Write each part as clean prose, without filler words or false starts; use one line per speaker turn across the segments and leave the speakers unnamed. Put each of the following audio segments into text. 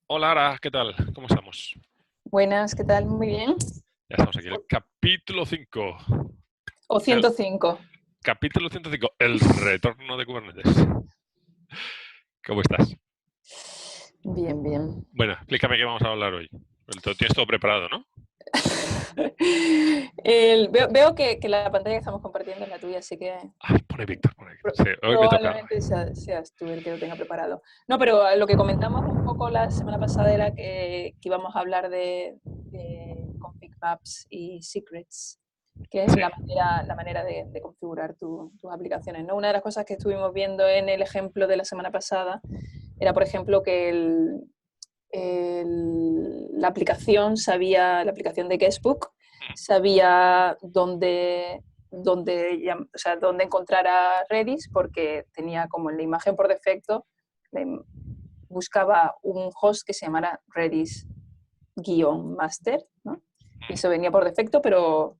Hola, Ara, ¿qué tal? ¿Cómo estamos?
Buenas, ¿qué tal? Muy bien.
Ya estamos aquí, el capítulo 5.
O
El
105.
capítulo 105, el retorno de Kubernetes. ¿Cómo estás?
Bien, bien.
Bueno, explícame qué vamos a hablar hoy. Tienes todo preparado, ¿no?
Veo que la pantalla que estamos compartiendo es la tuya, así que
Ay, pone Víctor, pone Víctor. Sí, hoy me toca.
probablemente seas tú el que lo tenga preparado. No, pero lo que comentamos un poco la semana pasada era que íbamos a hablar de config maps y secrets, que es
Sí,
la manera de configurar tus aplicaciones, ¿no? Una de las cosas que estuvimos viendo en el ejemplo de la semana pasada era, por ejemplo, que la aplicación de Guestbook sabía dónde encontrar a Redis porque tenía como en la imagen por defecto, buscaba un host que se llamara Redis-master, ¿no? Y eso venía por defecto, pero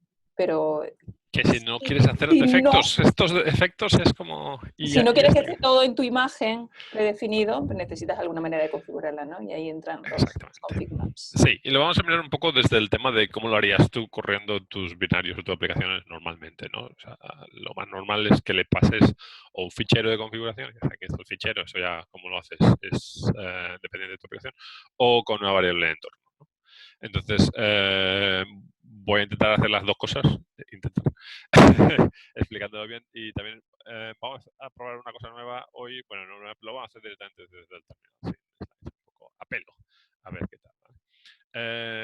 que si no quieres hacer
si no
defectos, estos efectos es como. Y
si
ya,
no
y ya
quieres que
está.
esté todo en tu imagen predefinido, pues necesitas alguna manera de configurarla, ¿no? Y ahí entran los
Exactamente.
config maps.
Sí, y lo vamos a mirar un poco desde el tema de cómo lo harías tú corriendo tus binarios o tus aplicaciones normalmente, ¿no? O sea, lo más normal es que le pases o un fichero de configuración, que aquí está el fichero, eso ya como lo haces es dependiente de tu aplicación, o con una variable de entorno, ¿no? Entonces, voy a intentar hacer las dos cosas, intentar, explicándolo bien, y también vamos a probar una cosa nueva hoy, bueno, no, lo vamos a hacer directamente desde el terminal, sí, un poco a pelo, a ver qué tal, ¿vale?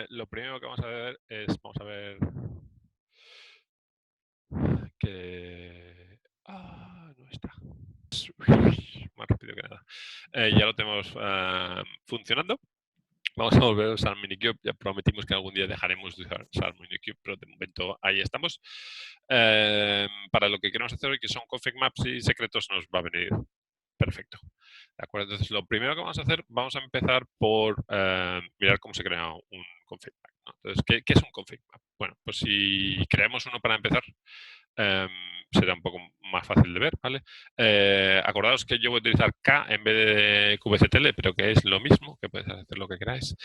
Lo primero que vamos a ver es, vamos a ver que. No está. Más rápido que nada. Ya lo tenemos funcionando. Vamos a volver a usar Minikube. Ya prometimos que algún día dejaremos de usar Minikube, pero de momento ahí estamos. Para lo que queremos hacer hoy, que son config maps y secretos, nos va a venir perfecto. ¿De acuerdo? Entonces, lo primero que vamos a hacer, vamos a empezar por mirar cómo se crea un config map, ¿no? Entonces, ¿qué es un config map? Bueno, pues si creamos uno para empezar, eh, será un poco más fácil de ver, ¿vale? Acordaos que yo voy a utilizar K en vez de kubectl, pero que es lo mismo, que podéis hacer lo que queráis.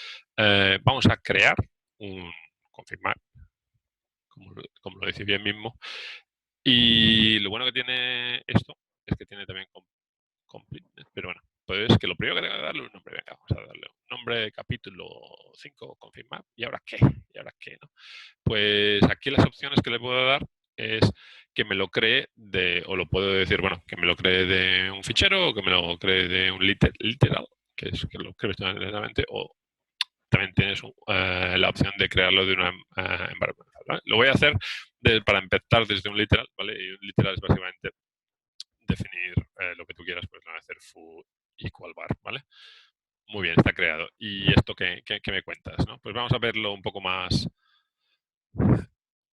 Vamos a crear un config map, como lo dice bien mismo. Y lo bueno que tiene esto es que tiene también completeness, pero bueno, pues que lo primero que tengo que darle es un nombre. Venga, vamos a darle un nombre, capítulo 5, confirmar. ¿Y ahora qué? ¿Y ahora qué? ¿No? Pues aquí las opciones que le puedo dar es que me lo cree o lo puedo decir, bueno, que me lo cree de un fichero o que me lo cree de un literal, que es que lo crees directamente, o también tienes la opción de crearlo de una environment, ¿vale? Lo voy a hacer para empezar desde un literal, ¿vale? Y un literal es básicamente definir lo que tú quieras, pues lo voy a hacer foo equal bar, ¿vale? Muy bien, está creado. ¿Y esto qué me cuentas? ¿No? Pues vamos a verlo un poco más,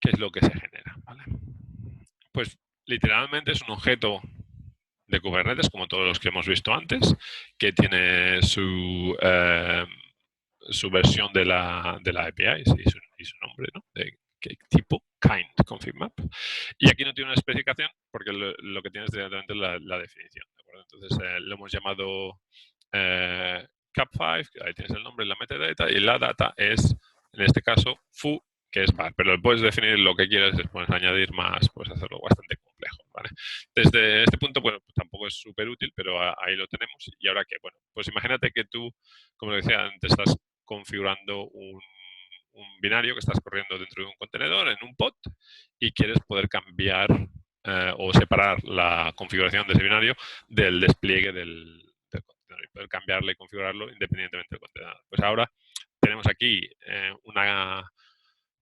qué es lo que se genera, ¿vale? Pues literalmente es un objeto de Kubernetes, como todos los que hemos visto antes, que tiene su versión de la API y su nombre, ¿no? De qué tipo, kind, config map. Y aquí no tiene una especificación porque lo que tiene es directamente la definición, ¿de acuerdo? Entonces lo hemos llamado Cap5, ahí tienes el nombre y la metadata, y la data es, en este caso, foo, que es bar, pero puedes definir lo que quieras, puedes añadir más, puedes hacerlo bastante complejo, ¿vale? Desde este punto, bueno, pues tampoco es súper útil, pero ahí lo tenemos. Y ahora qué, bueno, pues imagínate que tú, como decía antes, estás configurando un binario que estás corriendo dentro de un contenedor, en un pod, y quieres poder cambiar o separar la configuración de ese binario del despliegue del contenedor y poder cambiarle y configurarlo independientemente del contenedor. Pues ahora tenemos aquí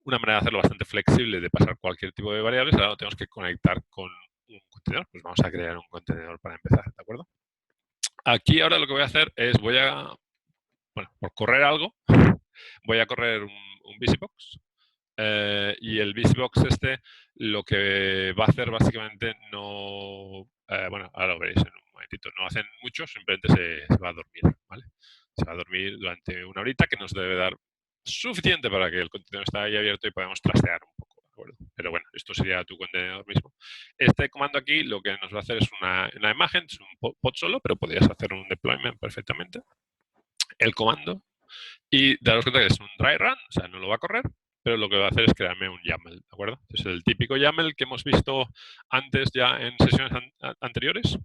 una manera de hacerlo bastante flexible, de pasar cualquier tipo de variables. Ahora lo tenemos que conectar con un contenedor. Pues vamos a crear un contenedor para empezar, ¿de acuerdo? Aquí ahora lo que voy a hacer es, bueno, por correr algo, voy a correr un BusyBox. Y el BusyBox este lo que va a hacer básicamente no. Bueno, ahora lo veréis en un momentito. No hacen mucho, simplemente se va a dormir, ¿vale? Se va a dormir durante una horita que nos debe dar suficiente para que el contenedor esté ahí abierto y podamos trastear un poco, ¿de acuerdo? Pero bueno, esto sería tu contenedor mismo. Este comando aquí lo que nos va a hacer es una imagen, es un pod solo, pero podrías hacer un deployment perfectamente. El comando Y daros cuenta que es un dry run, o sea, no lo va a correr, pero lo que va a hacer es crearme un YAML, ¿de acuerdo? Es el típico YAML que hemos visto antes ya en sesiones anteriores,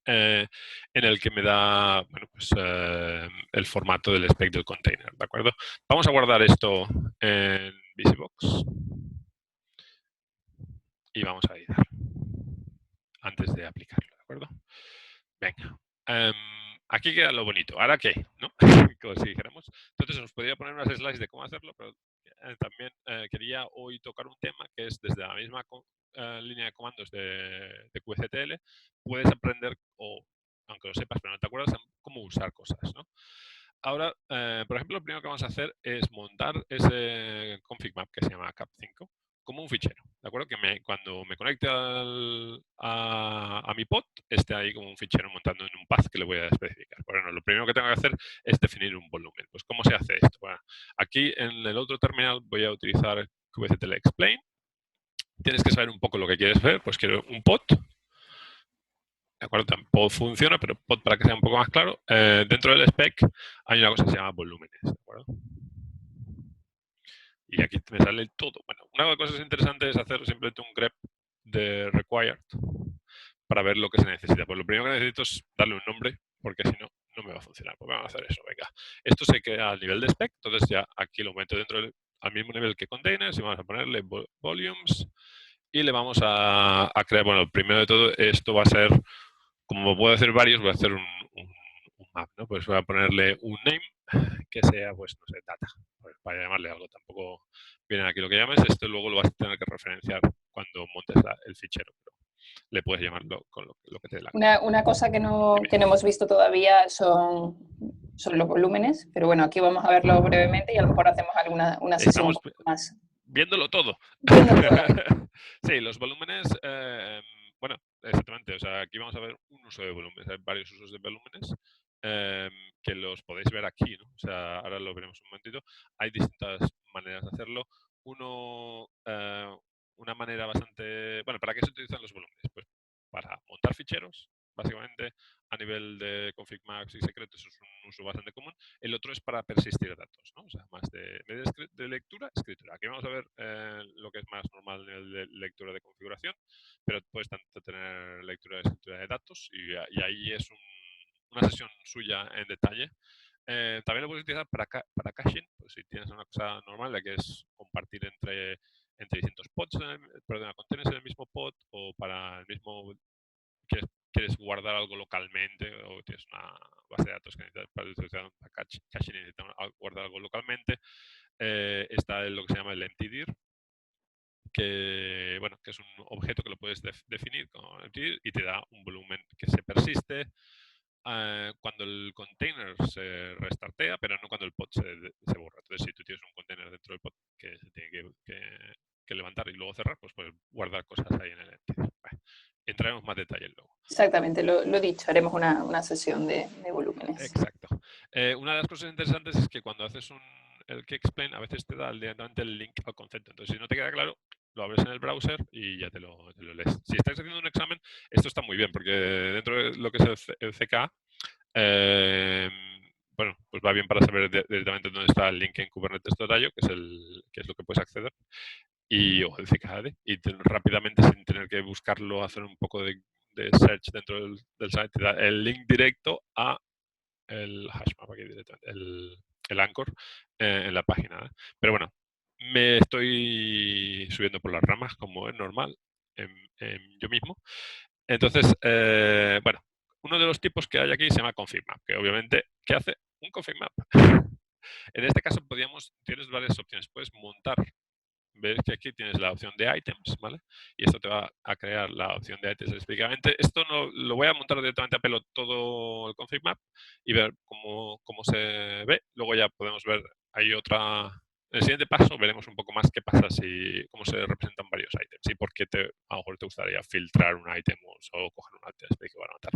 en el que me da bueno, pues, el formato del spec del container, ¿de acuerdo? Vamos a guardar esto en VisiBox y vamos a editar antes de aplicarlo, ¿de acuerdo? Venga. Aquí queda lo bonito. ¿Ahora qué? ¿No? Como si dijéramos. Entonces os podría poner unas slides de cómo hacerlo, pero también quería hoy tocar un tema que es desde la misma línea de comandos de QCTL, puedes aprender, o aunque lo sepas pero no te acuerdas, cómo usar cosas, ¿no? Ahora, por ejemplo, lo primero que vamos a hacer es montar ese config map que se llama cap5 como un fichero, ¿de acuerdo? Que cuando me conecte a mi pod, esté ahí como un fichero montando en un path que le voy a especificar. Bueno, lo primero que tengo que hacer es definir un volumen. Pues, ¿cómo se hace esto? Bueno, aquí en el otro terminal voy a utilizar kubectl explain. Tienes que saber un poco lo que quieres ver. Pues quiero un pod. ¿De acuerdo? Tampoco funciona, pero pod para que sea un poco más claro. Dentro del spec hay una cosa que se llama volúmenes, ¿de acuerdo? Y aquí me sale todo. Bueno, una de las cosas interesantes es hacer simplemente un grep de required para ver lo que se necesita. Pues lo primero que necesito es darle un nombre, porque si no, no me va a funcionar. Pues vamos a hacer eso, venga. Esto se queda al nivel de spec, entonces ya aquí lo meto dentro al mismo nivel que containers y vamos a ponerle volumes y le vamos a crear, bueno, primero de todo, esto va a ser, como puedo hacer varios, voy a hacer un map, ¿no? Pues voy a ponerle un name que sea, pues, no sé, data, pues para llamarle algo. Tampoco viene aquí lo que llames, esto luego lo vas a tener que referenciar cuando montes el fichero. Pero le puedes llamarlo con lo que te dé la gana.
Una cosa que no hemos visto todavía son los volúmenes, pero bueno, aquí vamos a verlo brevemente y a lo mejor hacemos una sesión un
Estamos
poco más.
viéndolo todo.
Viéndolo todo.
Sí, los volúmenes, bueno, exactamente. O sea, aquí vamos a ver un uso de volúmenes. Hay varios usos de volúmenes que los podéis ver aquí, ¿no? O sea, ahora lo veremos un momentito. Hay distintas maneras de hacerlo. Una manera bastante... Bueno, ¿para qué se utilizan los volúmenes? Pues para montar ficheros, básicamente, a nivel de config maps y secretos es un uso bastante común. El otro es para persistir datos, ¿no? O sea, más de lectura, escritura. Aquí vamos a ver lo que es más normal a nivel de lectura de configuración, pero puedes tanto tener lectura y escritura de datos y ahí es una sesión suya en detalle. También lo puedes utilizar para caching, pues si tienes una cosa normal, la que es compartir entre distintos pods, contenedores en el mismo pod, o para el mismo, quieres guardar algo localmente, o tienes una base de datos que necesitas para caching y necesitas guardar algo localmente. Está lo que se llama el emptydir, que, bueno, que es un objeto que lo puedes definir con emptydir y te da un volumen que se persiste cuando el container se restartea, pero no cuando el pod se borra. Entonces, si tú tienes un container dentro del pod que se tiene que levantar y luego cerrar, pues puedes guardar cosas ahí en el emptydir. Entraremos más detalle luego.
Exactamente, lo he dicho, haremos una sesión de volúmenes.
Exacto. Una de las cosas interesantes es que cuando haces el Kexplain, a veces te da directamente el link al concepto. Entonces, si no te queda claro, lo abres en el browser y ya te lo lees. Si estáis haciendo un examen, esto está muy bien, porque dentro de lo que es el CK, bueno, pues va bien para saber directamente dónde está el link en Kubernetes.io, que es lo que puedes acceder, o el CKAD, y rápidamente, sin tener que buscarlo, hacer un poco de search dentro del site, te da el link directo a el hashmap aquí directamente, el anchor en la página. Pero bueno, me estoy subiendo por las ramas, como es normal, yo mismo. Entonces, bueno, uno de los tipos que hay aquí se llama config map, que obviamente, ¿qué hace? Un config map. En este caso, tienes varias opciones. Puedes montar, ves que aquí tienes la opción de items, ¿vale? Y esto te va a crear la opción de items específicamente. Esto no lo voy a montar directamente a pelo todo el config map y ver cómo se ve. Luego ya podemos ver, hay otra... En el siguiente paso veremos un poco más qué pasa cómo se representan varios items y por qué a lo mejor te gustaría filtrar un item o solo coger un item específico para montar.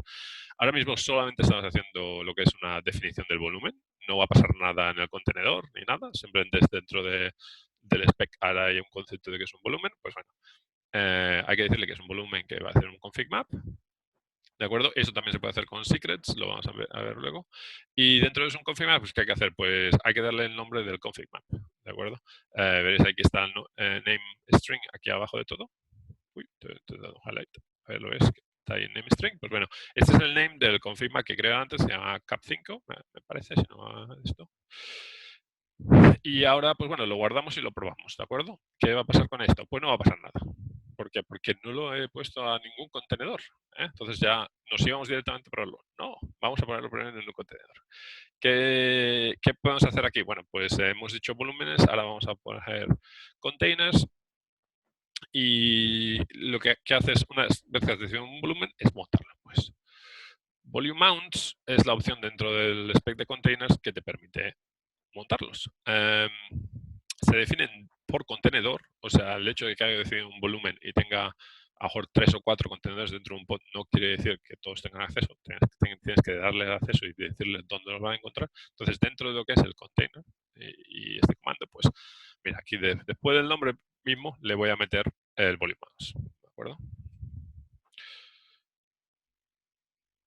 Ahora mismo solamente estamos haciendo lo que es una definición del volumen. No va a pasar nada en el contenedor ni nada, simplemente es dentro del spec. Ahora hay un concepto de que es un volumen. Pues bueno, hay que decirle que es un volumen que va a hacer un config map ¿De acuerdo? Eso también se puede hacer con secrets, lo vamos a ver luego. Y dentro de un config map, pues, ¿qué hay que hacer? Pues hay que darle el nombre del config map, ¿de acuerdo? Veréis aquí está el name string aquí abajo de todo. Uy, te he dado un highlight. A ver, lo ves, que está ahí en name string. Pues bueno, este es el name del config map que creé antes, se llama cap5, me parece, si no esto. Y ahora, pues bueno, lo guardamos y lo probamos, ¿de acuerdo? ¿Qué va a pasar con esto? Pues no va a pasar nada. ¿Por qué? Porque no lo he puesto a ningún contenedor. Entonces ya nos íbamos directamente a probarlo. No, vamos a ponerlo primero en un contenedor. ¿Qué podemos hacer aquí? Bueno, pues hemos dicho volúmenes, ahora vamos a poner containers. Y lo que haces una vez que has decidido un volumen es montarlo. Pues volume mounts es la opción dentro del spec de containers que te permite montarlos. Se definen por contenedor, o sea, el hecho de que haya decidido un volumen y tenga a lo mejor 3 o 4 contenedores dentro de un pod no quiere decir que todos tengan acceso. Tienes que darle acceso y decirles dónde los van a encontrar. Entonces, dentro de lo que es el container y este comando, pues, mira, aquí después del nombre mismo le voy a meter el volume mounts. ¿De acuerdo?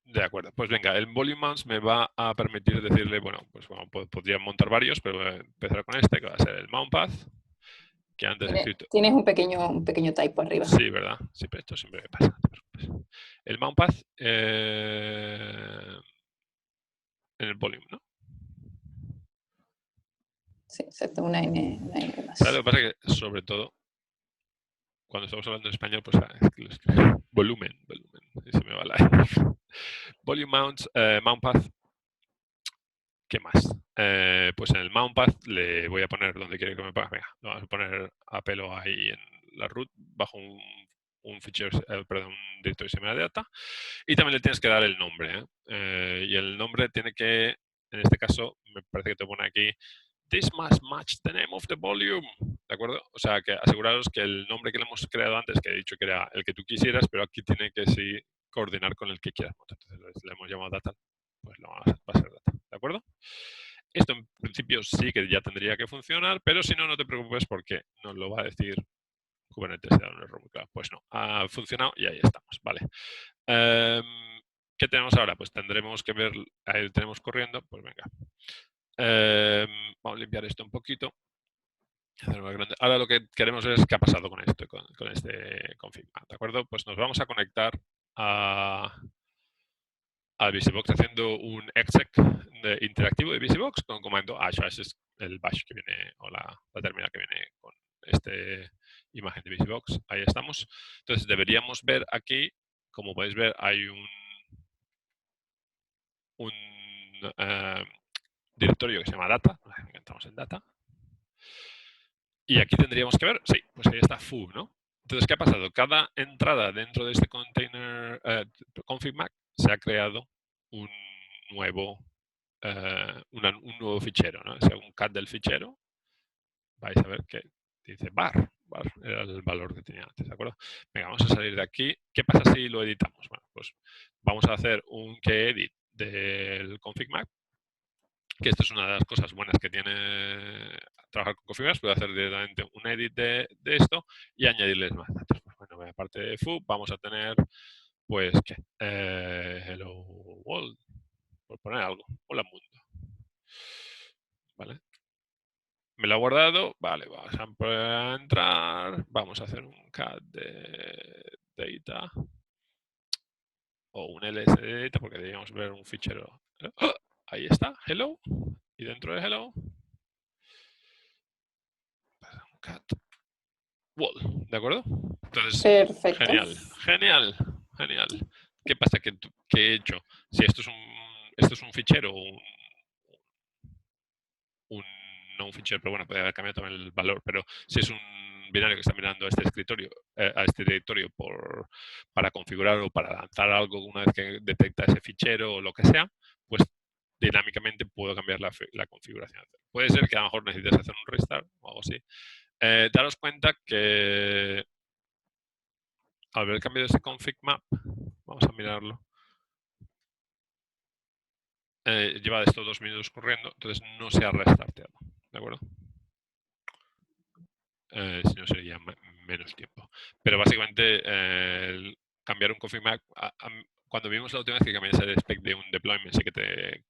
De acuerdo, pues venga, el volume mounts me va a permitir decirle, bueno, pues bueno, podría montar varios, pero voy a empezar con este, que va a ser el mount path, que antes he escrito.
Tienes un pequeño typo arriba.
Sí, ¿verdad? Sí, pero esto siempre me pasa, no te preocupes. El mount path en el volume, ¿no?
Sí, exacto, una N más.
¿Sabes lo que pasa? Que sobre todo, cuando estamos hablando en español, pues volumen, y se me va la volume mounts, mount path. ¿Qué más? Pues en el mount path le voy a poner donde quiere que me ponga. Venga, lo vamos a poner a pelo ahí en la root bajo un fichero, perdón, un directorio similar de data. Y también le tienes que dar el nombre. Y el nombre tiene que, en este caso, me parece que te pone aquí, this must match the name of the volume. ¿De acuerdo? O sea, que aseguraros que el nombre que le hemos creado antes, que he dicho que era el que tú quisieras, pero aquí tiene que sí coordinar con el que quieras. Entonces le hemos llamado data, pues lo va a ser data. ¿De acuerdo? Esto en principio sí que ya tendría que funcionar, pero si no, no te preocupes porque nos lo va a decir Kubernetes, te da un error muy claro. Pues no, ha funcionado y ahí estamos, ¿vale? ¿Qué tenemos ahora? Pues tendremos que ver, ahí lo tenemos corriendo, pues venga. Vamos a limpiar esto un poquito. Ahora lo que queremos ver es qué ha pasado con esto, con este config, ¿de acuerdo? Pues nos vamos a conectar al VisiBox haciendo un exec interactivo de VisiBox con comando hash. Ese es el bash que viene, o la terminal que viene con este imagen de VisiBox. Ahí estamos. Entonces deberíamos ver aquí, como podéis ver, hay un directorio que se llama data. Entramos en data. Y aquí tendríamos que ver, sí, pues ahí está foo, ¿no? Entonces, ¿qué ha pasado? Cada entrada dentro de este container config map se ha creado un nuevo fichero, ¿no? Si hago un cat del fichero, vais a ver que dice bar era el valor que tenía antes, ¿de acuerdo? Venga, vamos a salir de aquí. ¿Qué pasa si lo editamos? Bueno, pues vamos a hacer un edit del config map, que esto es una de las cosas buenas que tiene trabajar con config maps. Puedo hacer directamente un edit de esto y añadirles más datos. Pues bueno, aparte de foo, vamos a tener, pues, ¿qué? Hello world, por poner algo. Hola mundo. ¿Vale? Me lo ha guardado. Vale, vamos a entrar. Vamos a hacer un cat de data. O un ls de data, porque deberíamos ver un fichero. ¡Oh! Ahí está, hello. Y dentro de hello, un cat wall, ¿de acuerdo? Entonces,
Perfecto.
genial. ¿Qué pasa? ¿Qué he hecho? Si esto es un fichero, no un fichero, pero bueno, puede haber cambiado también el valor, pero si es un binario que está mirando a este escritorio, a este directorio para configurar o para lanzar algo una vez que detecta ese fichero o lo que sea, pues dinámicamente puedo cambiar la configuración. Puede ser que a lo mejor necesites hacer un restart o algo así. Daros cuenta que al ver el cambio de ese config map, vamos a mirarlo, lleva estos 2 minutos corriendo, entonces no se ha restarteado, ¿de acuerdo? Si no sería menos tiempo. Pero básicamente cambiar un config map, cuando vimos la última vez que cambiaste el spec de un deployment, sé que te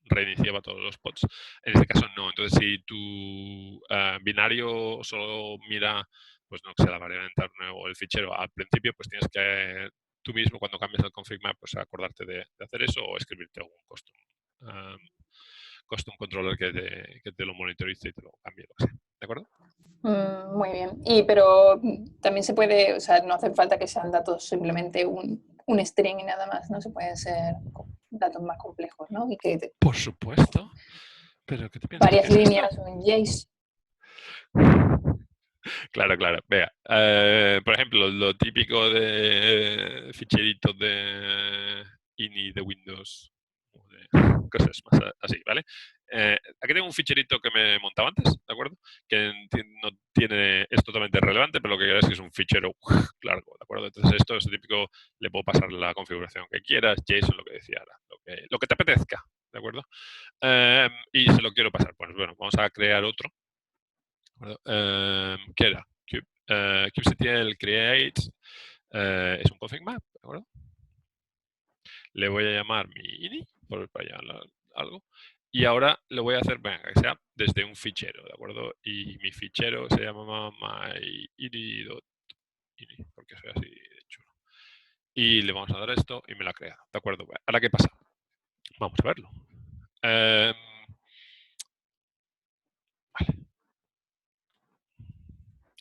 reiniciaba todos los pods. En este caso no. Entonces, si tu binario solo mira, pues no sé, la variable interna o el fichero al principio, pues tienes que tú mismo cuando cambias el config map, pues acordarte de hacer eso o escribirte algún custom controller que te lo monitorice y te lo cambie, lo que sea. ¿De acuerdo?
Muy bien. Pero también se puede, o sea, no hace falta que sean datos simplemente un string y nada más, ¿no? Se pueden ser datos más complejos, ¿no? Y que
Por supuesto. ¿Pero qué te piensas que
varias
es esto?
líneas, un JSON.
Claro, claro. Vea, por ejemplo, lo típico de ficheritos de ini de Windows, o de cosas más así, ¿vale? Aquí tengo un ficherito que me montaba antes, ¿de acuerdo? Que no tiene, es totalmente relevante, pero lo que quiero es que es un fichero largo, ¿de acuerdo? Entonces esto es típico, le puedo pasar la configuración que quieras, JSON, lo que decía ahora, lo que te apetezca, ¿de acuerdo? Y se lo quiero pasar. Pues bueno, vamos a crear otro. ¿Qué era? kubectl create es un config map, ¿de acuerdo? Le voy a llamar mi ini, por allá algo. Y ahora lo voy a hacer, venga, que sea desde un fichero, ¿de acuerdo? Y mi fichero se llama myini.ini, porque soy así de chulo. Y le vamos a dar esto y me lo ha creado, ¿de acuerdo? Ahora, ¿qué pasa? Vamos a verlo. Vale.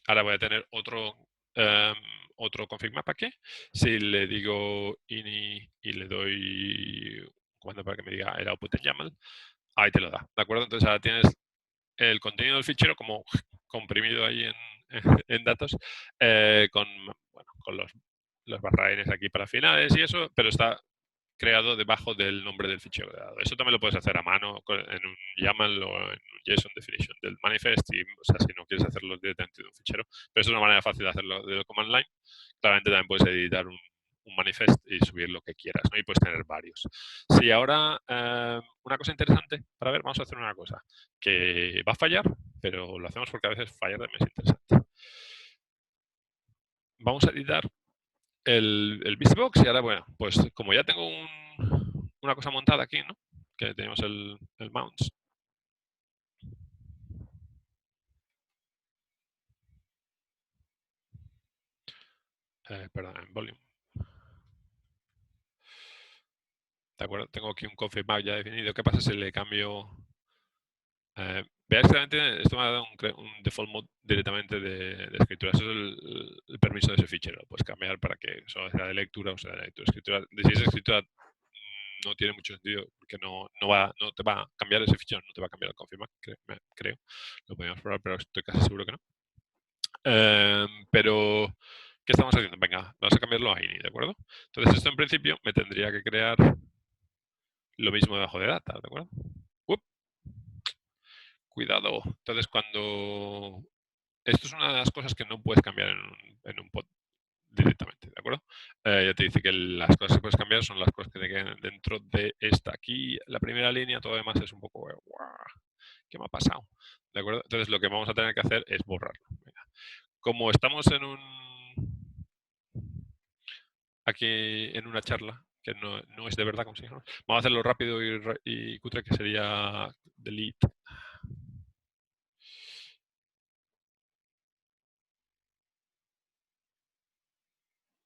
Ahora voy a tener otro config map aquí. Si le digo ini y le doy un comando para que me diga el output en YAML, ahí te lo da, ¿de acuerdo? Entonces ahora tienes el contenido del fichero como comprimido ahí en datos con los barra Ns aquí para finales y eso, pero está creado debajo del nombre del fichero de dado. Eso también lo puedes hacer a mano en un YAML o en un JSON definition del manifest, o sea, si no quieres hacerlo directamente de un fichero, pero es una manera fácil de hacerlo del command line. Claramente también puedes editar un manifest y subir lo que quieras, ¿no? Y puedes tener varios. Sí, ahora una cosa interesante para ver, vamos a hacer una cosa que va a fallar, pero lo hacemos porque a veces fallar también es interesante. Vamos a editar el BusyBox y ahora, bueno, pues como ya tengo una cosa montada aquí, ¿no? Que tenemos el mounts. Perdón, en volume. De acuerdo, tengo aquí un config map ya definido. ¿Qué pasa si le cambio? Veáis claramente, esto me ha dado un default mode directamente de escritura. Eso es el permiso de ese fichero. Lo puedes cambiar para que solo sea de lectura o sea de lectura. Escritura, si es escritura no tiene mucho sentido porque no te va a cambiar ese fichero, no te va a cambiar el config map, creo. Lo podemos probar, pero estoy casi seguro que no. Pero, ¿qué estamos haciendo? Venga, vamos a cambiarlo a ini, ¿de acuerdo? Entonces, esto en principio me tendría que crear lo mismo debajo de data, ¿de acuerdo? Cuidado. Entonces, cuando... Esto es una de las cosas que no puedes cambiar en un pod directamente, ¿de acuerdo? Ya te dice que las cosas que puedes cambiar son las cosas que te quedan dentro de esta. Aquí, la primera línea, todo lo demás es un poco... ¿Qué me ha pasado? ¿De acuerdo? Entonces, lo que vamos a tener que hacer es borrarlo. Venga. Como estamos aquí en una charla, que no es de verdad, como si dijéramos, vamos a hacerlo rápido y cutre, que sería delete.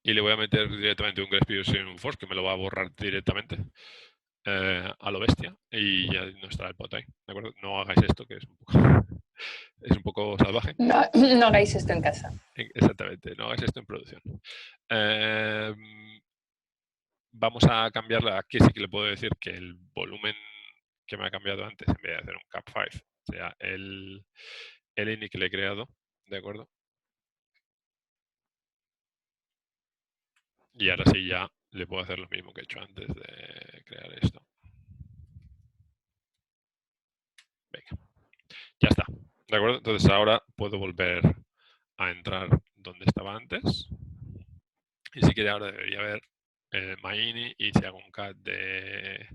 Y le voy a meter directamente un Grep en un force que me lo va a borrar directamente a lo bestia y ya no estará el pot ahí, ¿de acuerdo? No hagáis esto, que es un poco salvaje.
No, no hagáis esto en casa.
Exactamente, no hagáis esto en producción. Vamos a cambiarla. Aquí sí que le puedo decir que el volumen que me ha cambiado antes, en vez de hacer un cap5, sea el ini que le he creado, ¿de acuerdo? Y ahora sí ya le puedo hacer lo mismo que he hecho antes de crear esto. Venga, ya está, ¿de acuerdo? Entonces ahora puedo volver a entrar donde estaba antes. Y si quiere ahora debería haber myini y si hago un cat de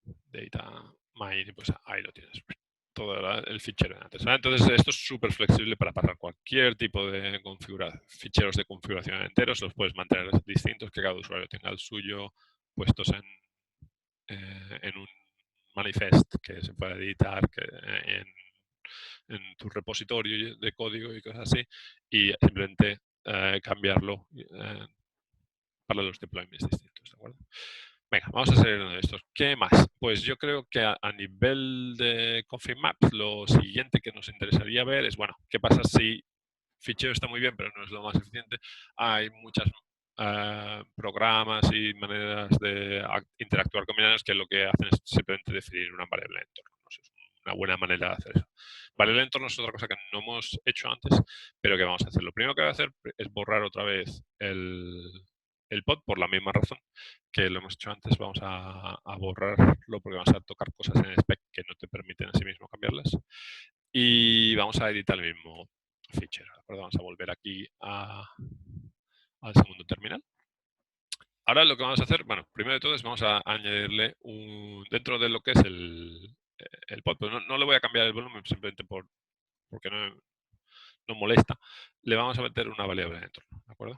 data myini, pues ahí lo tienes. todo el fichero de antes, ¿vale? Entonces, esto es súper flexible para pasar cualquier tipo de ficheros de configuración enteros. Los puedes mantener distintos, que cada usuario tenga el suyo puestos en un manifest que se pueda editar en tu repositorio de código y cosas así, y simplemente cambiarlo para los deployments distintos, ¿de acuerdo? Venga, vamos a seguir uno de estos. ¿Qué más? Pues yo creo que a nivel de config maps, lo siguiente que nos interesaría ver es, bueno, ¿qué pasa si fichero está muy bien, pero no es lo más eficiente? Hay muchas programas y maneras de interactuar con binaries que lo que hacen es simplemente definir una variable de entorno. No sé, es una buena manera de hacer eso. Variable de entorno es otra cosa que no hemos hecho antes, pero que vamos a hacer. Lo primero que voy a hacer es borrar otra vez el pod por la misma razón que lo hemos hecho antes. Vamos a borrarlo porque vamos a tocar cosas en el spec que no te permiten a sí mismo cambiarlas. Y vamos a editar el mismo fichero, ¿de acuerdo? Vamos a volver aquí al segundo terminal. Ahora lo que vamos a hacer, bueno, primero de todo es vamos a añadirle dentro de lo que es el pod, pues no le voy a cambiar el volumen simplemente porque no molesta. Le vamos a meter una variable de entorno, ¿de acuerdo?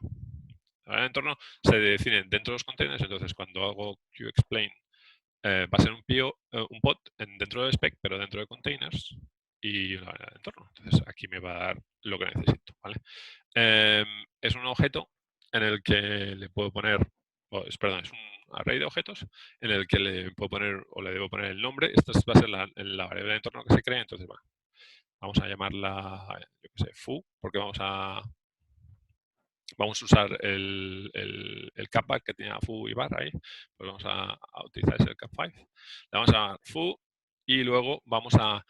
La variable de entorno se define dentro de los containers, entonces cuando hago qexplain va a ser un pod dentro del spec, pero dentro de containers y una variable de entorno. Entonces aquí me va a dar lo que necesito, ¿vale? Es un objeto en el que le puedo poner, perdón, es un array de objetos en el que le puedo poner o le debo poner el nombre. Esta va a ser la variable de entorno que se crea, entonces vamos a llamarla, yo qué sé, foo, porque vamos a usar el capback que tenía foo y bar ahí, pues vamos a utilizar ese cap5. Le vamos a llamar foo y luego vamos a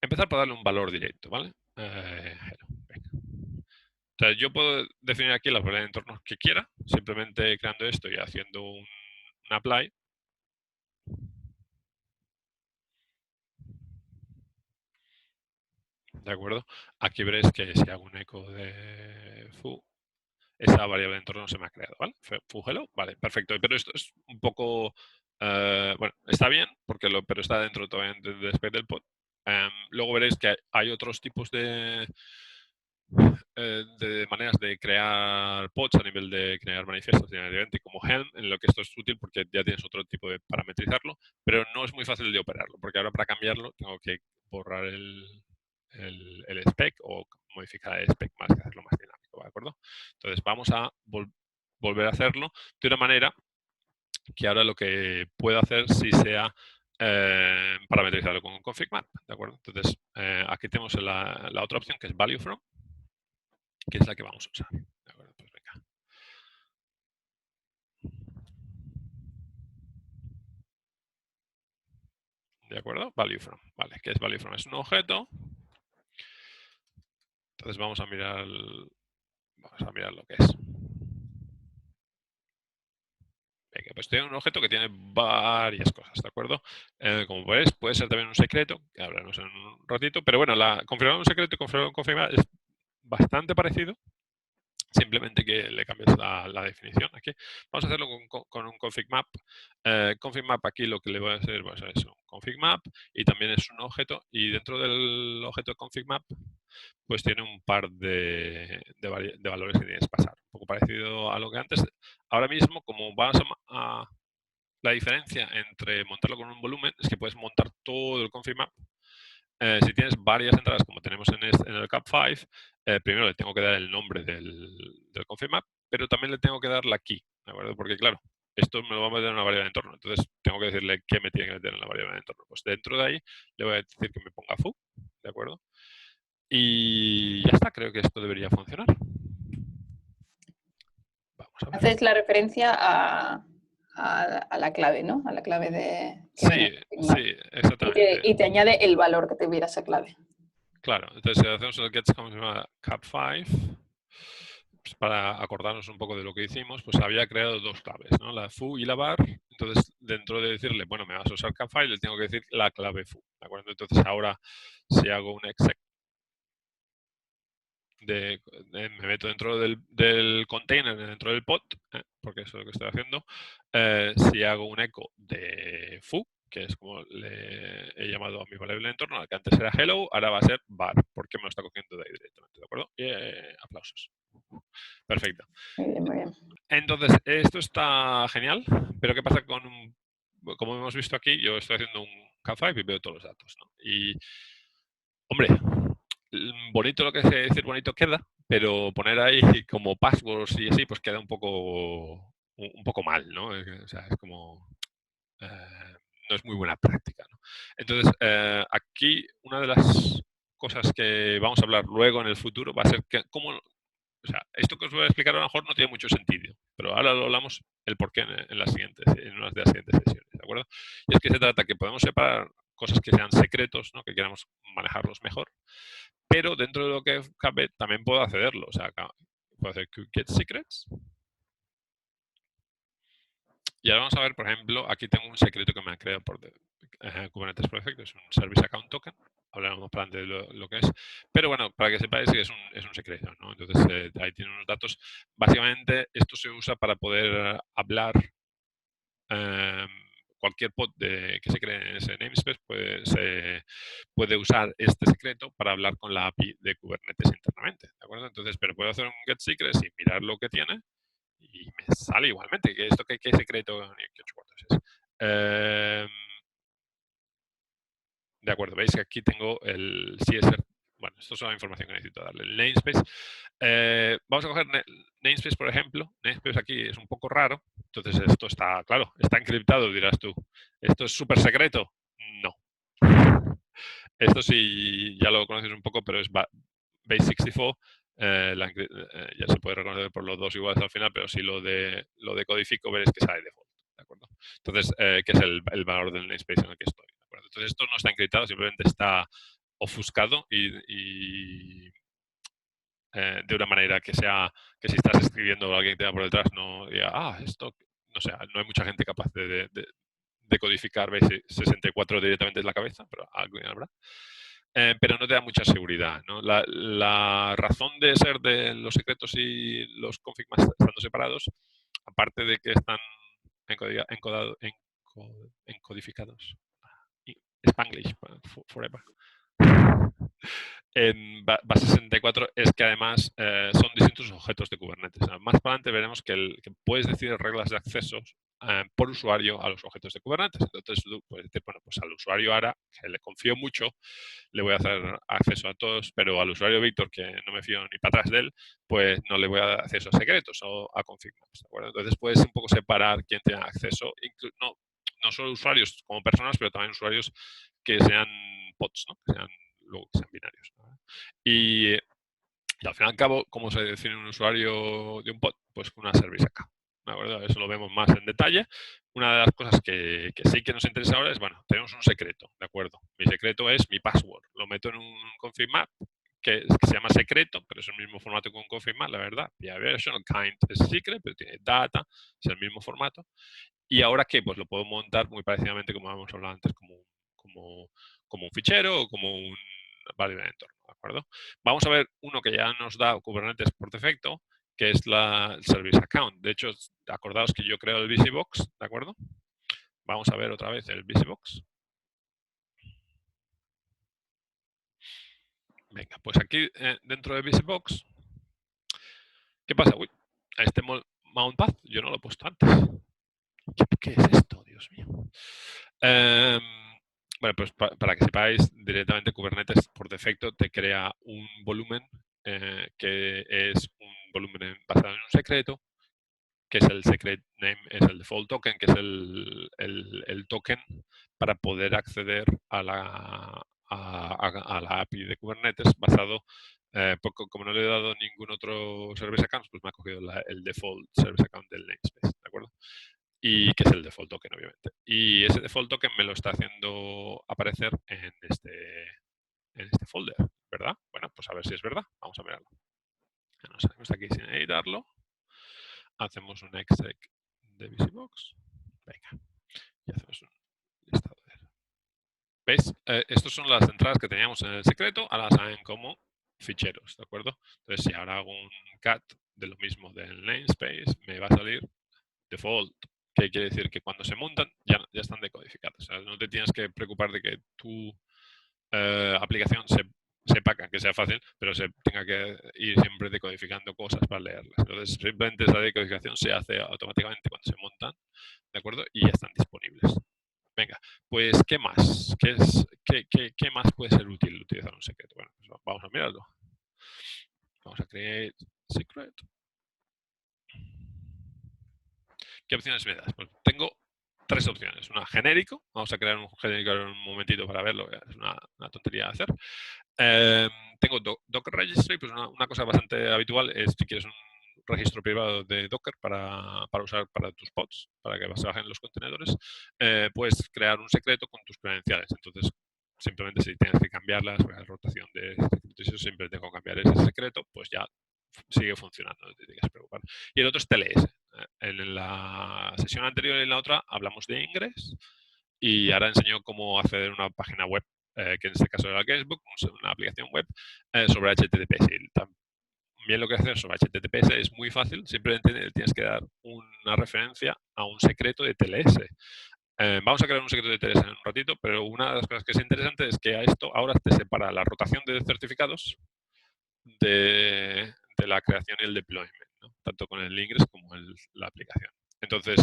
empezar por darle un valor directo, ¿vale? Hello. Venga. O sea, yo puedo definir aquí las variables de entornos que quiera, simplemente creando esto y haciendo un apply. ¿De acuerdo? Aquí veréis que si hago un eco de foo, esa variable de entorno se me ha creado, ¿vale? Foo hello, vale, perfecto. Pero esto es un poco, bueno, está bien, pero está dentro todavía del spec del pod. Luego veréis que hay otros tipos de maneras de crear pods a nivel de crear manifiestos y como Helm, en lo que esto es útil porque ya tienes otro tipo de parametrizarlo, pero no es muy fácil de operarlo, porque ahora para cambiarlo tengo que borrar el spec o modificar el spec más que hacerlo más dinámico, ¿de acuerdo? Entonces vamos a volver a hacerlo de una manera que ahora lo que puedo hacer si sea parametrizarlo con un config map, ¿de acuerdo? Entonces aquí tenemos la otra opción que es value from, que es la que vamos a usar. ¿De acuerdo? Pues venga. ¿De acuerdo? Value from. Vale, ¿qué es value from? Es un objeto. Entonces vamos a mirar lo que es. Venga, pues tiene un objeto que tiene varias cosas, ¿de acuerdo? Como veis, puede ser también un secreto, que hablaremos en un ratito, pero bueno, configurar un secreto y configurar es bastante parecido. Simplemente que le cambies la definición aquí. Vamos a hacerlo con un config map. Config map aquí lo que le voy a hacer es un config map y también es un objeto. Y dentro del objeto config map, pues tiene un par de valores que tienes que pasar. Un poco parecido a lo que antes. Ahora mismo, como vas a la diferencia entre montarlo con un volumen es que puedes montar todo el config map. Si tienes varias entradas, como tenemos en el Cap5, primero le tengo que dar el nombre del config map, pero también le tengo que dar la key, ¿de acuerdo? Porque claro, esto me lo va a meter en una variable de entorno, entonces tengo que decirle qué me tiene que meter en la variable de entorno. Pues dentro de ahí le voy a decir que me ponga foo, ¿de acuerdo? Y ya está, creo que esto debería funcionar. Vamos a ver.
Haces la referencia a la clave, ¿no? A la clave de...
Sí, exactamente.
Y te añade el valor que tuviera esa clave.
Claro, entonces si hacemos el get cap5, pues para acordarnos un poco de lo que hicimos, pues había creado dos claves, ¿no? La foo y la bar. Entonces, dentro de decirle, bueno, me vas a usar cap5, le tengo que decir la clave foo, ¿de acuerdo? Entonces, ahora, si hago un exec me meto dentro del container, dentro del pod, porque eso es lo que estoy haciendo. Si hago un eco de foo, que es como le he llamado a mi variable de entorno, al que antes era hello, ahora va a ser var, porque me lo está cogiendo de ahí directamente, ¿de acuerdo? Y aplausos. Perfecto.
Muy bien, muy bien.
Entonces, esto está genial, pero ¿qué pasa con un... Como hemos visto aquí, yo estoy haciendo un Cat5 y veo todos los datos, ¿no? Y, hombre, bonito lo que se decir bonito queda, pero poner ahí como passwords y así, pues queda un poco mal, ¿no? O sea, es como... no es muy buena práctica, ¿no? Entonces, aquí una de las cosas que vamos a hablar luego en el futuro va a ser que cómo... O sea, esto que os voy a explicar a lo mejor no tiene mucho sentido, pero ahora lo hablamos el porqué en las siguientes, en una de las siguientes sesiones, ¿de acuerdo? Y es que se trata que podemos separar cosas que sean secretos, ¿no? Que queramos manejarlos mejor, pero dentro de lo que cabe también puedo accederlo. O sea, puedo hacer get secrets. Y ahora vamos a ver, por ejemplo, aquí tengo un secreto que me han creado por Kubernetes por defecto, es un Service Account Token. Hablaremos más para adelante de lo que es. Pero bueno, para que sepáis que es un secreto, ¿no? Entonces, ahí tienen unos datos. Básicamente, esto se usa para poder hablar cualquier pod que se cree en ese namespace puede usar este secreto para hablar con la API de Kubernetes internamente, ¿de acuerdo? Entonces, pero puedo hacer un get secret sin mirar lo que tiene y me sale igualmente. Que esto qué secreto, ni qué 8 cuartos es. De acuerdo, veis que aquí tengo el CSR. Bueno, esto es la información que necesito darle. El namespace. Vamos a coger namespace, por ejemplo. Namespace aquí es un poco raro. Entonces, esto está, claro, está encriptado, dirás tú. ¿Esto es súper secreto? No. Esto sí, ya lo conoces un poco, pero es base64. Ya se puede reconocer por los dos iguales al final, pero si lo decodifico, veréis que sale default. ¿De acuerdo? Entonces, que es el valor del namespace en el que estoy. ¿De acuerdo? Entonces, esto no está encriptado, simplemente está ofuscado y de una manera que sea que si estás escribiendo o alguien te va por detrás no diga, esto, no sé, no hay mucha gente capaz de decodificar base64 directamente en la cabeza, pero alguien habrá. Pero no te da mucha seguridad, ¿no? La razón de ser de los secretos y los config maps estando separados, aparte de que están encodificados, Spanglish forever, en base 64 es que además son distintos objetos de Kubernetes. Más para adelante veremos que puedes decir reglas de accesos por usuario a los objetos de Kubernetes. Entonces tú puedes decir, bueno, pues al usuario ahora, que le confío mucho, le voy a hacer acceso a todos, pero al usuario Víctor, que no me fío ni para atrás de él, pues no le voy a dar acceso a secretos o a config maps, ¿de acuerdo? Entonces puedes un poco separar quién tiene acceso, no solo usuarios como personas, pero también usuarios que sean pods, ¿no? Que sean binarios, ¿no? Y al fin y al cabo, ¿cómo se define un usuario de un pod? Pues con una service account. ¿De acuerdo? Eso lo vemos más en detalle. Una de las cosas que sí que nos interesa ahora es, bueno, tenemos un secreto, ¿de acuerdo? Mi secreto es mi password. Lo meto en un config map que se llama secreto, pero es el mismo formato que un config map, la verdad. PI version, kind es secret, pero tiene data, es el mismo formato. ¿Y ahora qué? Pues lo puedo montar muy parecidamente, como hemos hablado antes, como un fichero o como un variable de entorno, ¿de acuerdo? Vamos a ver uno que ya nos da Kubernetes por defecto, que es el Service Account. De hecho, acordaos que yo creo el VisiBox, ¿de acuerdo? Vamos a ver otra vez el VisiBox. Venga, pues aquí dentro de VisiBox, ¿qué pasa? Uy, a este mount path yo no lo he puesto antes. ¿Qué es esto? Dios mío. Bueno, pues para que sepáis, directamente Kubernetes por defecto te crea un volumen que es un volumen basado en un secreto, que es el secret name, es el default token, que es el token para poder acceder a la API de Kubernetes basado, porque como no le he dado ningún otro service account, pues me ha cogido el default service account del namespace, ¿de acuerdo? Y que es el default token, obviamente. Y ese default token me lo está haciendo aparecer en este folder, ¿verdad? Bueno, pues a ver si es verdad. Vamos a mirarlo. Nos salimos aquí sin editarlo. Hacemos un exec de VisiBox. Venga. Y hacemos un listado de... ¿Veis? Estas son las entradas que teníamos en el secreto. Ahora saben como ficheros, ¿de acuerdo? Entonces, si ahora hago un cat de lo mismo del namespace, me va a salir default ¿Qué quiere decir? Que cuando se montan ya están decodificadas. O sea, no te tienes que preocupar de que tu aplicación sepa que sea fácil, pero se tenga que ir siempre decodificando cosas para leerlas. Entonces, simplemente esa decodificación se hace automáticamente cuando se montan, ¿de acuerdo? Y ya están disponibles. Venga, pues, ¿qué más? ¿Qué más puede ser útil utilizar un secreto? Bueno, pues vamos a mirarlo. Vamos a create secret. ¿Qué opciones me das? Pues tengo 3 opciones. Una, genérico. Vamos a crear un genérico en un momentito para verlo. Es una tontería de hacer. Tengo Docker Registry. Pues una cosa bastante habitual es si quieres un registro privado de Docker para usar para tus pods, para que se bajen los contenedores, puedes crear un secreto con tus credenciales. Entonces, simplemente si tienes que cambiarlas, la rotación de secretos, siempre tengo que cambiar ese secreto, pues ya sigue funcionando, no te tienes que preocupar. Y el otro es TLS. En la sesión anterior y en la otra hablamos de Ingress y ahora enseño cómo acceder a una página web, que en este caso era Guestbook, una aplicación web sobre HTTPS. Y también lo que hacer sobre HTTPS es muy fácil, simplemente tienes que dar una referencia a un secreto de TLS. Vamos a crear un secreto de TLS en un ratito, pero una de las cosas que es interesante es que a esto ahora te separa la rotación de certificados de la creación y el deployment, ¿no? Tanto con el Ingress como la aplicación. Entonces,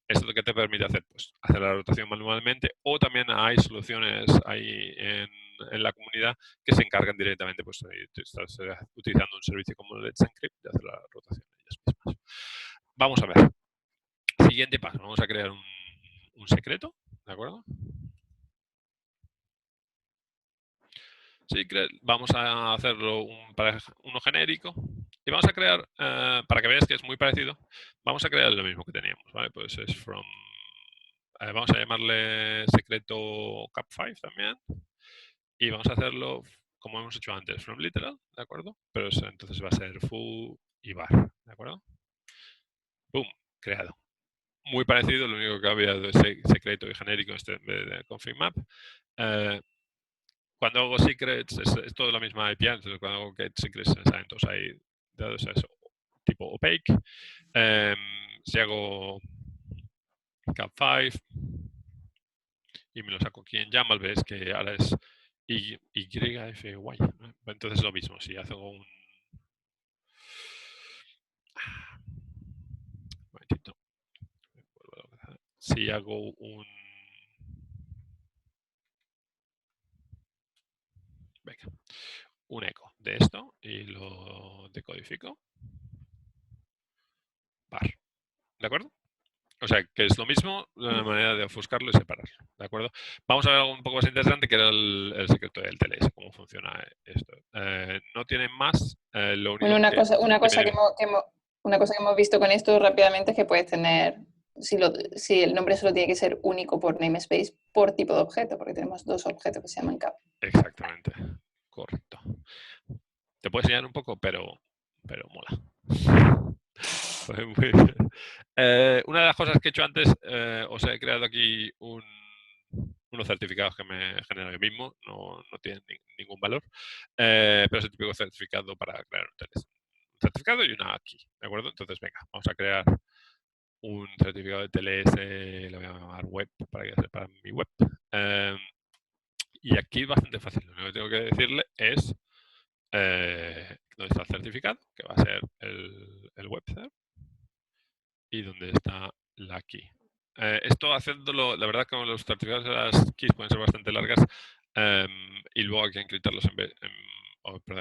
esto es lo que te permite hacer, pues, hacer la rotación manualmente, o también hay soluciones ahí en la comunidad que se encargan directamente, pues, estás utilizando un servicio como Let's Encrypt de hacer la rotación ellas mismas. Vamos a ver. Siguiente paso. Vamos a crear un secreto, ¿de acuerdo? Secret, vamos a hacerlo uno genérico y vamos a crear, para que veas que es muy parecido, vamos a crear lo mismo que teníamos, ¿vale? Pues es from, vamos a llamarle secreto cap5 también y vamos a hacerlo como hemos hecho antes, from literal, ¿de acuerdo? Pero entonces va a ser foo y bar, ¿de acuerdo? ¡Pum! Creado. Muy parecido, lo único que ha habido es secreto y genérico en vez de config map. Cuando hago secrets es todo la misma API, entonces cuando hago get secrets, entonces hay dados a eso, tipo opaque. Si hago cap5 y me lo saco aquí en YAML, ves que ahora es YFY. Entonces es lo mismo, si hago un... Un momentito. Si hago un... Venga, un eco de esto y lo decodifico. Bar. ¿De acuerdo? O sea, que es lo mismo, una manera de ofuscarlo y separarlo, ¿de acuerdo? Vamos a ver algo un poco más interesante, que era el secreto del TLS, cómo funciona esto. No tiene más, lo único
Bueno, una
que...
cosa
Dime.
una cosa que hemos visto con esto rápidamente es que puedes tener, si el nombre solo tiene que ser único por namespace, por tipo de objeto, porque tenemos 2 objetos que se llaman cap.
Exactamente, correcto. Te puedo enseñar un poco, pero mola. Pues muy bien. Una de las cosas que he hecho antes, os he creado aquí unos certificados que me genero yo mismo, no tienen ningún valor, pero es el típico certificado para crear un certificado y una key, ¿de acuerdo? Entonces, venga, vamos a crear un certificado de TLS, le voy a llamar web para que sea para mi web. Y aquí es bastante fácil, lo único que tengo que decirle es dónde está el certificado, que va a ser el web cert, y dónde está la key. Esto haciéndolo, la verdad que los certificados de las keys pueden ser bastante largas y luego hay que encriptarlos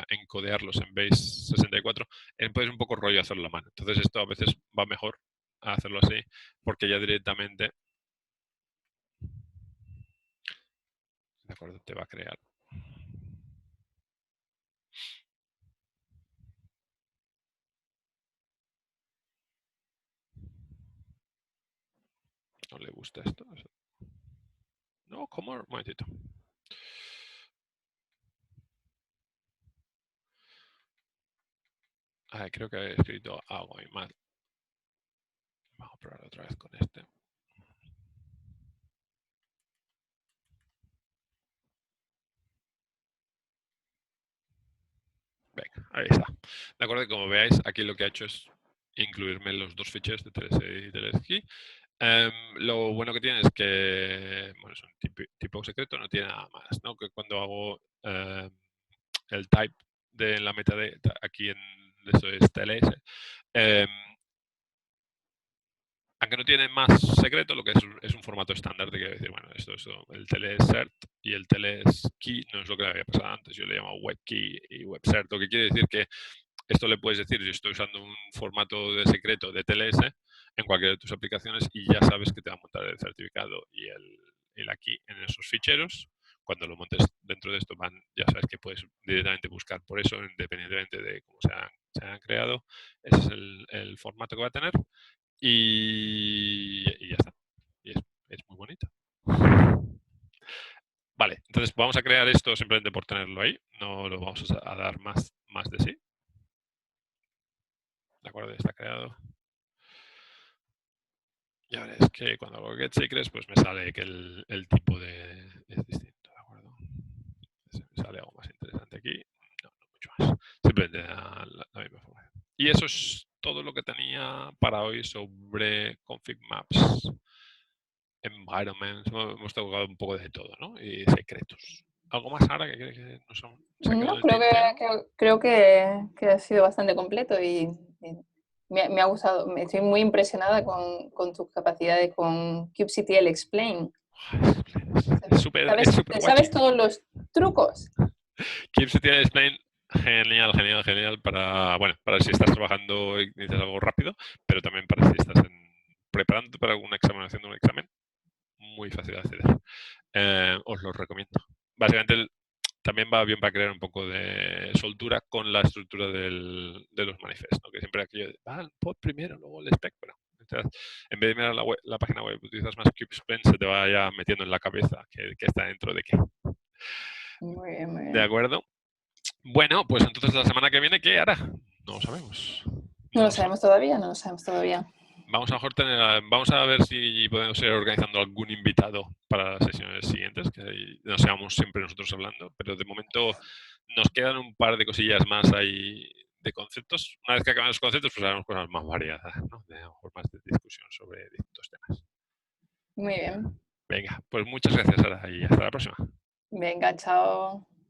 encodearlos en base 64, pues un poco rollo hacerlo a mano. Entonces esto a veces va mejor hacerlo así, porque ya directamente, de acuerdo, te va a crear. No le gusta esto. No, ¿cómo? Un momentito. Creo que he escrito algo ahí mal. Vamos a probar otra vez con este. Venga, ahí está. De acuerdo, como veáis, aquí lo que ha hecho es incluirme los 2 ficheros de TLS y TLS key. Lo bueno que tiene es que, bueno, es un tipo secreto, no tiene nada más, ¿no? Que cuando hago el type de la metadata aquí en eso es TLS, aunque no tiene más secreto, lo que es un formato estándar de que decir, bueno, esto, el TLS cert y el TLS key no es lo que había pasado antes, yo le llamo web key y web cert, lo que quiere decir que esto le puedes decir, yo estoy usando un formato de secreto de TLS en cualquiera de tus aplicaciones y ya sabes que te va a montar el certificado y la key en esos ficheros. Cuando lo montes dentro de esto, ya sabes que puedes directamente buscar por eso, independientemente de cómo se han creado. Ese es el formato que va a tener y ya está. Y es muy bonito. Vale, entonces vamos a crear esto simplemente por tenerlo ahí. No lo vamos a dar más de sí. ¿De acuerdo? Ya está creado. Y ahora es que cuando hago get secrets, pues me sale que el tipo es distinto, ¿de acuerdo? Me sale algo más interesante aquí. No, no mucho más. Simplemente la misma forma. Y eso es todo lo que tenía para hoy sobre config maps, environments. Hemos tocado un poco de todo, ¿no? Y secretos. ¿Algo más ahora que nos han sacado
No,
del tintero?
creo que ha sido bastante completo y me ha gustado. Estoy muy impresionada con tus capacidades con kubectl Explain.
Es súper
Te
guachi.
sabes todos los trucos?
kubectl Explain, genial, genial, genial para, bueno, para si estás trabajando y necesitas algo rápido, pero también para si estás preparándote para alguna examinación de un examen, muy fácil de acceder. Os lo recomiendo. Básicamente también va bien para crear un poco de soltura con la estructura de los manifestos, ¿no? Que siempre aquello de, el pod primero, luego el spec, bueno, en vez de mirar la página web, utilizas más kubectl, se te va ya metiendo en la cabeza que está dentro de qué.
Muy bien, muy
¿De
bien.
acuerdo? Bueno, pues entonces la semana que viene, ¿qué hará? No lo sabemos.
No lo sabemos todavía, no lo sabemos todavía.
Vamos a vamos a ver si podemos ir organizando algún invitado para las sesiones siguientes, que no seamos siempre nosotros hablando, pero de momento nos quedan un par de cosillas más ahí de conceptos. Una vez que acaben los conceptos, pues haremos cosas más variadas, ¿no? De, a lo mejor más de discusión sobre distintos temas.
Muy bien.
Venga, pues muchas gracias, Sara, y hasta la próxima.
Venga, chao.